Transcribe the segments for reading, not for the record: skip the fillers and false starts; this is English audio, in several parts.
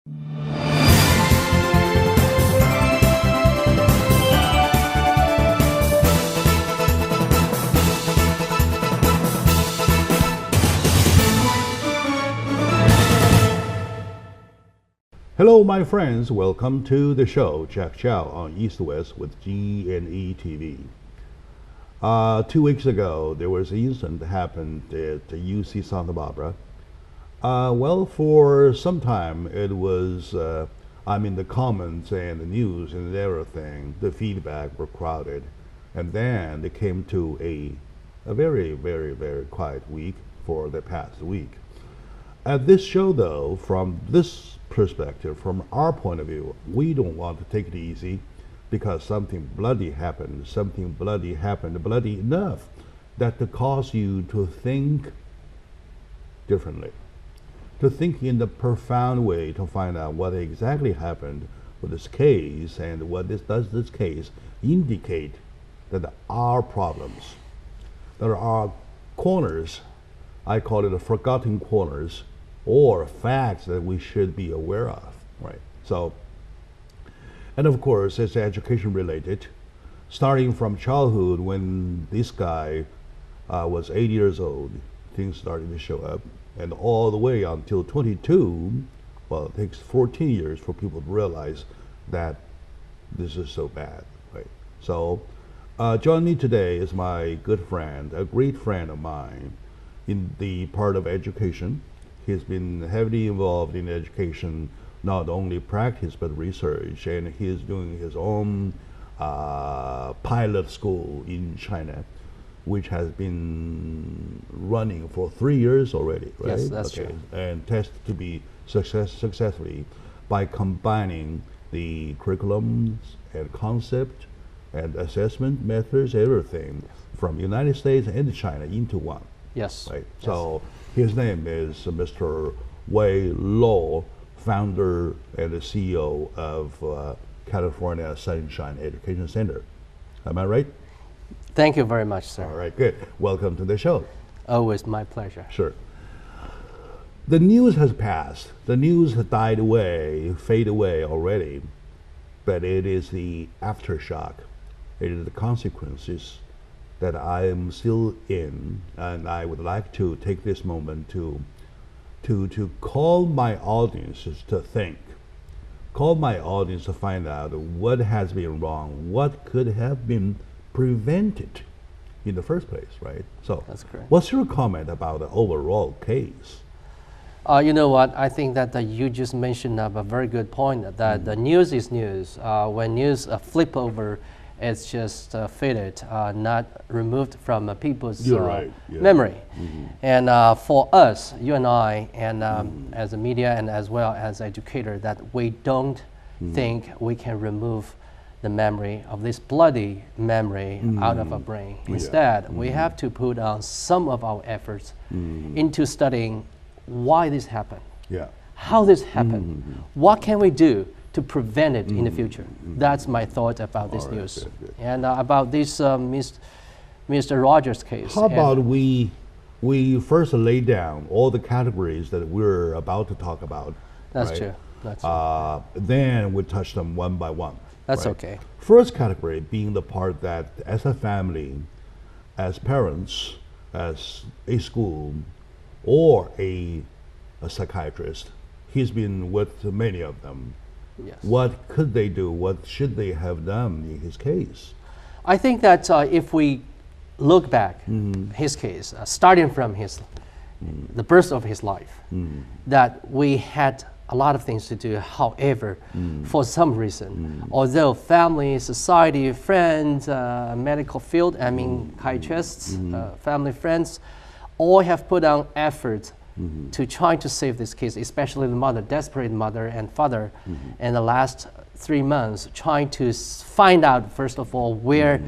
Hello, my friends. Welcome to the show, Jack Chow on East West with G&E TV. 2 weeks ago, there was an incident that happened at the UC Santa Barbara. Well, for some time, it was, the comments and the news and everything, the feedback were crowded. And then it came to a very, very, very quiet week for the past week. At this show, though, from this perspective, from our point of view, we don't want to take it easy because something bloody happened, bloody enough that to cause you to think differently, to think in the profound way to find out what exactly happened with this case and what does this case indicate that our problems, there are corners, I call it the forgotten corners, or facts that we should be aware of, right? So, and of course, it's education related, starting from childhood when this guy was 8 years old, things started to show up, and all the way until 22, well, it takes 14 years for people to realize that this is so bad, right? So, joining me today is my good friend, a great friend of mine in the part of education. He's been heavily involved in education, not only practice but research, and he's doing his own pilot school in China, which has been running for 3 years already, right? Yes, that's true. And tested to be successfully by combining the curriculums and concept and assessment methods, everything from United States and China into one. Yes. Right. Yes. So his name is Mr. Wei Luo, founder and the CEO of California Sunshine Education Center. Am I right? Thank you very much, sir. All right, good. Welcome to the show. Always my pleasure. Sure. The news has passed. The news has died away, fade away already, but it is the aftershock. It is the consequences that I am still in, and I would like to take this moment to call my audiences to think, call my audience to find out what has been wrong, what could have been prevented in the first place, right? So, that's correct. What's your comment about the overall case? You know what? I think that you just mentioned a very good point that the news is news. When news flip over, it's just faded, not removed from people's memory. Mm-hmm. And for us, you and I, and as a media and as well as educator, that we don't think we can remove the memory of this bloody memory out of our brain. Instead, we have to put on some of our efforts into studying why this happened, how this happened, what can we do to prevent it in the future. That's my thought about this news. Good. And about this Mr. Rogers case. How about we first lay down all the categories that we're about to talk about. That's right? true. That's true. Then we touch them one by one. That's right? okay. First category being the part that as a family, as parents, as a school, or a psychiatrist, he's been with many of them. Yes. What could they do? What should they have done in his case? I think that if we look back his case, starting from the birth of his life, that we had a lot of things to do. However, for some reason, although family, society, friends, medical field, psychiatrists, family, friends, all have put on effort to try to save this case, especially the mother, desperate mother and father, in the last 3 months, trying to find out, first of all, where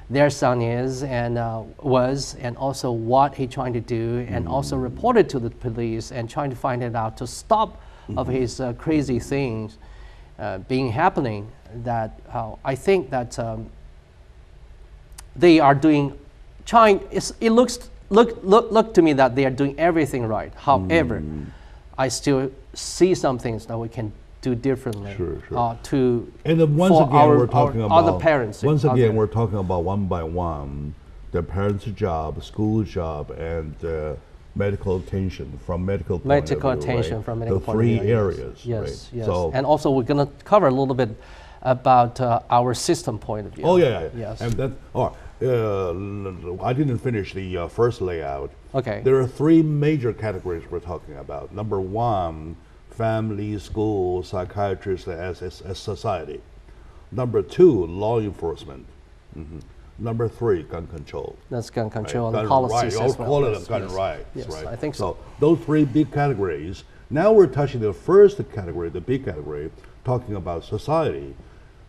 their son is and was, and also what he's trying to do, and also reported to the police and trying to find it out to stop of his crazy things being happening. That I think that they are doing, it looks look to me that they are doing everything right. However, I still see some things that we can do differently Sure. to And then once for again, our, we're talking our about other parents. Once again, we're talking about one by one, the parents' job, school job, and medical attention from medical point medical of view, attention right? from medical the point three of view. areas. Yes, right? yes. So, And also we're going to cover a little bit about our system point of view. oh yeah. Yes. And that. I didn't finish the first layout. Okay. There are three major categories we're talking about. Number one, family, school, psychiatrists as society. Number two, law enforcement. Number three, gun control. That's gun control Right? and Gun policies rights. as well. Call it Yes, a gun yes. rights, Yes, right? I think so. Those three big categories. Now we're touching the first category, the big category, talking about society.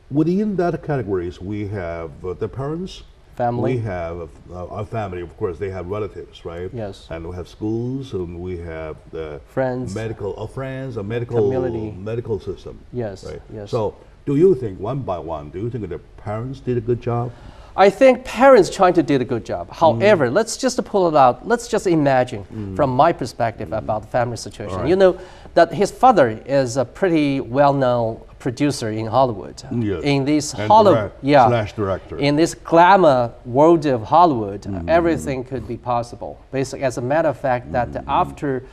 Within that categories, we have the parents. Family. We have a family, of course. They have relatives, right? Yes. And we have schools, and we have the Friends. friends, a medical Community. medical system. Yes, Right. yes. So, do you think one by one? Do you think the parents did a good job? I think parents trying to do a good job. However, let's just pull it out. Let's just imagine from my perspective about the family situation. Right. You know that his father is a pretty well-known producer in Hollywood. Yes. In this And Hollywood, slash director. In this glamour world of Hollywood, everything could be possible. Basically, as a matter of fact, that after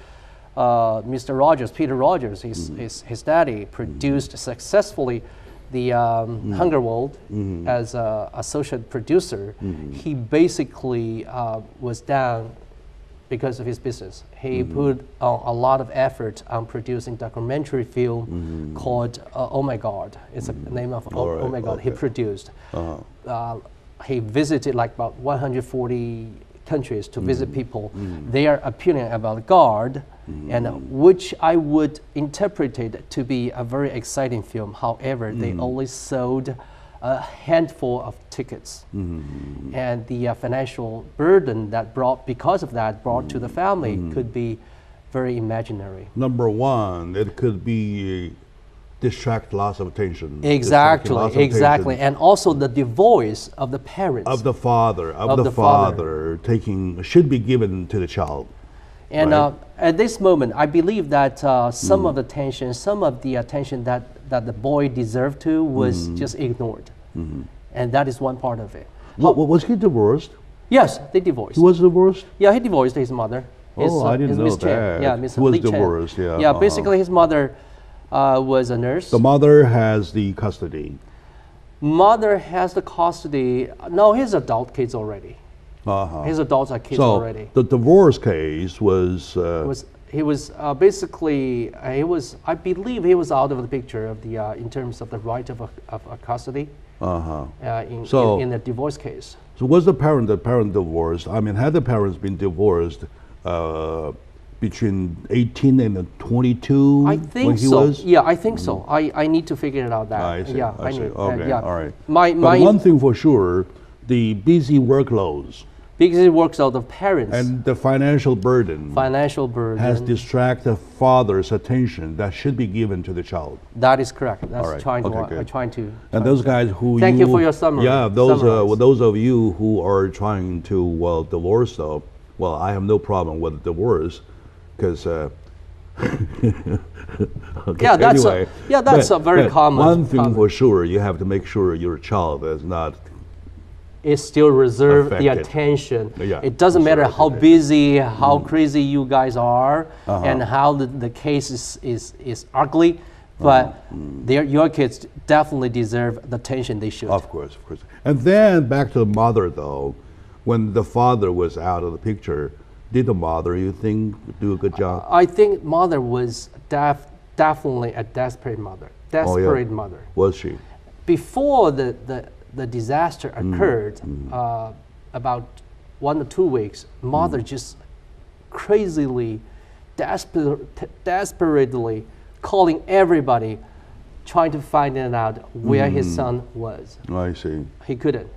Mr. Rogers, Peter Rogers, his daddy, produced successfully the Hunger World as an associate producer, he basically was down because of his business. He put a lot of effort on producing documentary film called Oh My God. It's the name of Oh My God. He produced. He visited like about 140 countries to visit people. Their opinion about God, and which I would interpret it to be a very exciting film. However, they only sold a handful of tickets, and the financial burden that because of that brought to the family could be very imaginary. Number one, it could be distract lots of attention. Exactly, and also the divorce of the parents. Of the father should be given to the child. And right? At this moment, I believe that some of the tension, some of the attention that the boy deserved to was just ignored. And that is one part of it. Was he divorced? Yes, they divorced. He was divorced? Yeah, he divorced his mother. I didn't know Miss that. Chen. Yeah, Miss He was Lee Chen. divorced, yeah. Yeah, basically his mother was a nurse. The mother has the custody. Mother has the custody. No, his adult kids already. His adults are kids already. The divorce case was. He was basically I believe he was out of the picture of the in terms of the right of custody. In the divorce case. So was the parent divorced? I mean, had the parents been divorced between 18 and 22? I think when he so. was? Yeah, I think so. I need to figure it out. That. I see. Yeah, I see. need. Okay. Yeah. All right. But one thing for sure, the busy workloads. Because it works out of parents. And the financial burden. Has distracted father's attention that should be given to the child. That is correct. That's right. trying to. And those guys who. Thank you for your summary. Yeah, those of you who are trying to divorce though. Well, I have no problem with divorce, because. Yeah, that's a very common. One thing for sure, you have to make sure your child is not. It still reserves the affected. attention. Yeah, it doesn't matter how busy, how crazy you guys are, and how the case is ugly, but your kids definitely deserve the attention they should. Of course. And then back to the mother though, when the father was out of the picture, did the mother, you think, do a good job? I think mother was definitely a desperate mother. Mother. Was she? Before the disaster occurred, about 1 or 2 weeks, mother just crazily, desperately calling everybody, trying to find out where his son was. I see. He couldn't.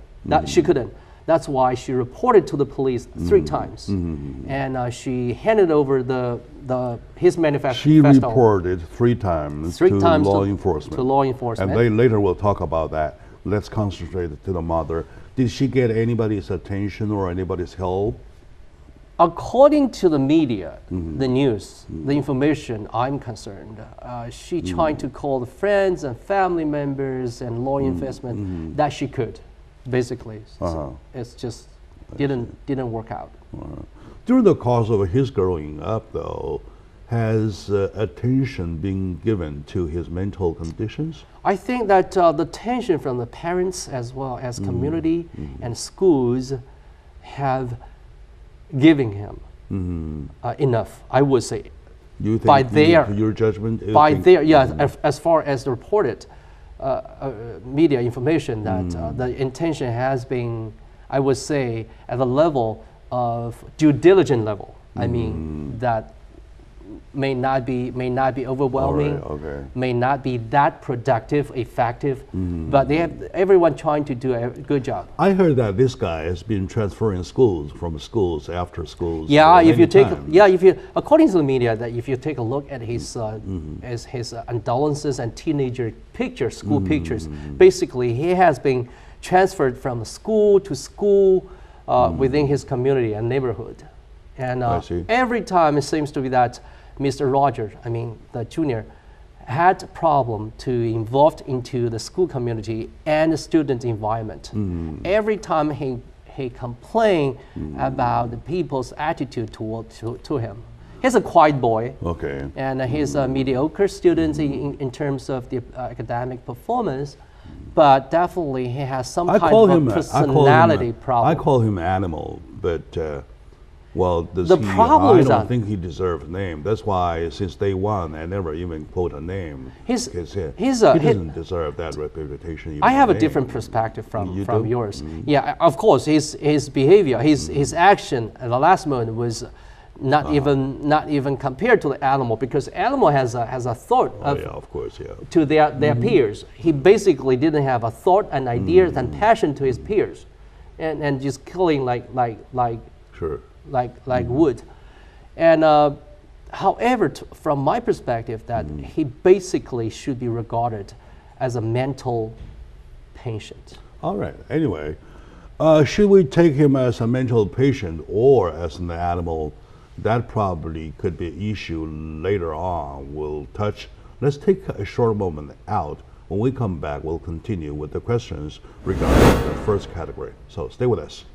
She couldn't. That's why she reported to the police 3 times, and she handed over his manifesto. She reported 3 times to law enforcement. To law enforcement. And later we'll talk about that. Let's concentrate to the mother. Did she get anybody's attention or anybody's help? according to the media, the news, the information, I'm concerned, she tried to call the friends and family members and law enforcement that she could, basically. So it's just didn't work out. During the course of his growing up, though, has attention been given to his mental conditions? I think that the attention from the parents as well as community and schools have given him enough, I would say. You think by your judgment? As far as the reported media information, that the intention has been, I would say, at the level of due diligence level. I mean that may not be overwhelming, may not be that productive, effective, but they have everyone trying to do a good job. I heard that this guy has been transferring schools from schools after schools. Yeah, if you according to the media, that if you take a look at his his adolescents and teenager pictures, school pictures, basically he has been transferred from school to school within his community and neighborhood, and every time it seems to be that Mr. Roger, I mean the junior, had a problem to involved into the school community and the student environment. Every time he complained about the people's attitude to him. He's a quiet boy, and he's a mediocre student in terms of the academic performance, but definitely he has some kind of personality problem. I call him Animal, but well, I don't think he deserves a name. That's why, since day one, I never even quote a name. He doesn't deserve that reputation. I have a different perspective from yours. Yeah, of course, his behavior, his action at the last moment was not even compared to the animal, because animal has a thought to their peers. He basically didn't have a thought and ideas and passion to his peers, and just killing like wood. And however, from my perspective, that he basically should be regarded as a mental patient. All right. Anyway, should we take him as a mental patient or as an animal? That probably could be an issue later on. We'll touch. Let's take a short moment out. When we come back, we'll continue with the questions regarding the first category. So stay with us.